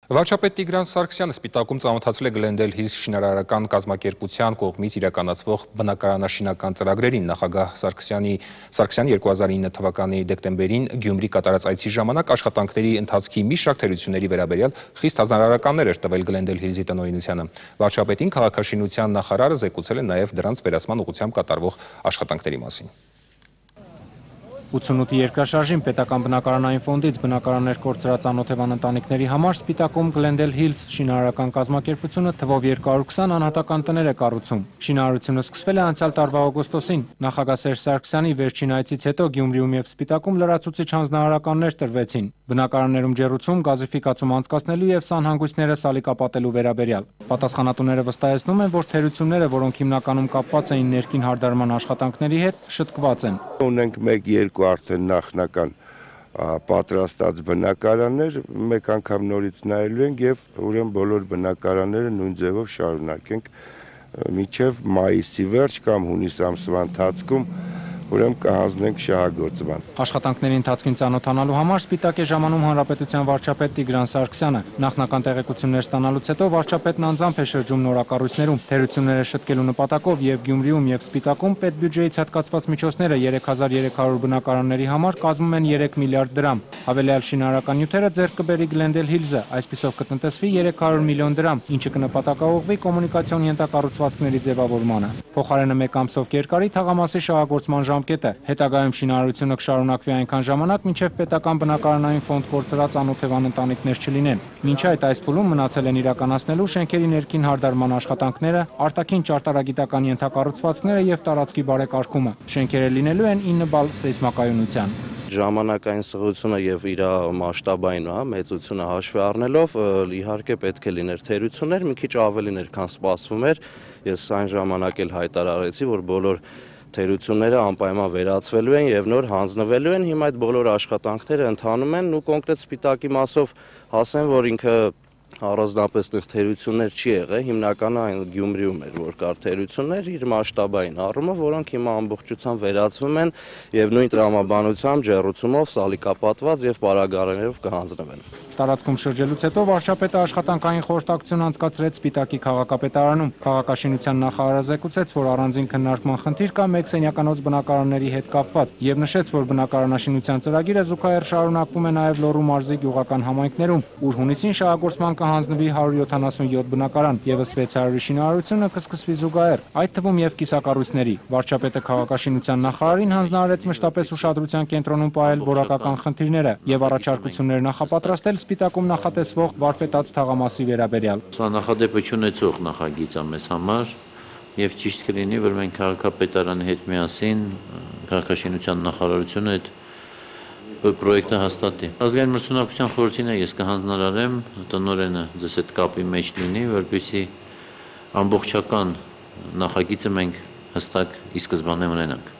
Վարչապետ Տիգրան Սարգսյանը Սպիտակում ծանոթացել է Glendale Hills շինարարական կազմակերպության կողմից իրականացվող բնակարանաշինական ծրագրերին։ Նախագահ Սարգսյանը 2009 թվականի դեկտեմբերին Գյումրի կատարած այցի ժամանակ աշխատանքների ընթացքի մի շարք թերությունների վերաբերյալ խիստ հանրարարականներ էր տվել Glendale Hills-ի տնօրինությանը։ Վարչապետին քաղաքաշինության նախարարը զեկուցել է նաև դրանց վերացման ուղղությամբ կատարվող աշխատանքների մասին։ 88 երկրաշարժին պետական բնակարանային ֆոնդից բնակարաններ կորցրած անօթևան ընտանիքների համար Սպիտակում Glendale Hills շինարարական կազմակերպությունը թվով 220 անհատական տներ է կառուցում։ Շինարարությունը սկսվել է անցյալ տարվա օգոստոսին։ Նախագահ Սերժ Սարգսյանի վերջին այցից հետո Գյումրիում եւ Սպիտակում լրացուցիչ հանձնարարականներ տրվեցին։ Բնակարաններում ջեռուցում, գազიფիկացում անցկացնելու եւ սանհանգույցները սալիկապատելու վերաբերյալ։ Պատասխանատուները վստահեցնում են, որ թերությունները, որոնք հիմնականում կապված էին ներքին հարդարման աշխատանքների հետ, շտկված են։ Ունենք 1-2 արդեն նախնական պատրաստած բնակարաններ, մեկ անգամ նորից նայելու ենք եւ ուրեմն բոլոր բնակարանները նույն ձևով շարունակենք մինչեւ մայիսի վերջ կամ հունիս ամսվա ընթացքում ուրեմն կհանձնենք շահագործման։ Աշխատանքների ընթացքին ծանոթանալու համար Սպիտակ է ժամանում Հանրապետության վարչապետ Տիգրան Սարգսյանը։ Նախնական տեղեկություններ ստանալուց հետո վարչապետն անձամբ է շրջում նորակառույցներում։ Թերությունները շտկելու նպատակով եւ Գյումրիում եւ Սպիտակում պետբյուջեից հատկացված միջոցները 3300 բնակարանների համար կազմում են 3 միլիարդ դրամ։ Հավելյալ շինարարական նյութերը ձեռք կբերի Glendale Hills-ը, այսպիսով կտնտեսվի 300 միլիոն դրամ, ինչը կնպատակաուղղվի կոմունիկացիոն ենթակառուցվածքների ձևավորմանը։ Փոխարենը մեկ ամսով կերկարի թաղամասի շահագործման ժամկետը։ Հետագայում շինարարությունը կշարունակվի այնքան ժամանակ, մինչև պետական բնակարանային ֆոնդ կորցրած անօթևան ընտանիքներ չլինեն։ Մինչ այդ այս փուլում մնացել են իրականացնելու շենքերի ներքին հարդարման աշխատանքները, արտաքին ճարտարագիտական ենթակառուցվածքները եւ տարածքի բարեկարգումը։ Շենքերը լինելու են 9 բալ սեյսմակայունության։ Ժամանակային սղությունը եւ իր մասշտաբային մեծությունը հաշվի առնելով իհարկե պետք է լիներ թերություններ, մի քիչ ավելիներ, քան սպասվում էր։ Ես այն ժամանակ էլ հայտարարեցի, որ բոլոր թերությունները անպայման վերացվելու են եւ նոր հանձնվելու են։ Հիմա այդ բոլոր աշխատանքները ընթանում են ու կոնկրետ Սպիտակի մասով ասեմ, որ ինքը առանձնապես թերություններ չի եղել, հիմնականը այն Գյումրիում էր, որ կար թերություններ իր մասշտաբային առումով, որոնք հիմա ամբողջությամբ վերացվում են եւ նույն տրամաբանությամբ, ջեռուցումով, սալիկապատված եւ պարագարաներով կհանձնվեն։ Տարածքում շրջելուց հետո վարչապետը աշխատանքային խորհրդակցություն անցկացրեց Սպիտակի քաղաքապետարանում։ Քաղաքաշինության նախարարը զեկուցեց, որ առանձին քննարկման խնդիր կա մեկ սենյականոց բնակարանների հետ կապված եւ նշեց, որ բնակարանաշինության ծրագիրը զուգահեռ շարունակվում է նաեւ Լոռու մարզի գյուղական համայնքներում, ուր հունիսին շահագործման կհանձնվի 177 բնակարան, եւս 600-ի շինարարությունը կսկսվի զուգահեռ, այդ թվում եւ կիսակառույցների։ Վարչապետը քաղաքաշինության նախարարին հանձնարարեց մշտապես ուշադրության կենտրոնում պահել որակական խնդիրները եւ առաջարկություններ նախապատրաստել Սպիտակում նախատեսվող վարպետաց թաղամասի վերաբերյալ։ Սա նախադեպը չունեցող նախագիծ է մեզ համար եւ ճիշտ կլինի, որ մենք քաղաքապետարանի հետ միասին քաղաքաշինության նախարարությունը այդ պրոյեկտը հաստատի։ Ազգային մրցունակության խորհրդին ես կհանձնարարեմ, տնօրենը ձեզ հետ կապի մեջ լինի, որպեսզի ամբողջական նախագիծը մենք հստակ ի սկզբանե ունենանք։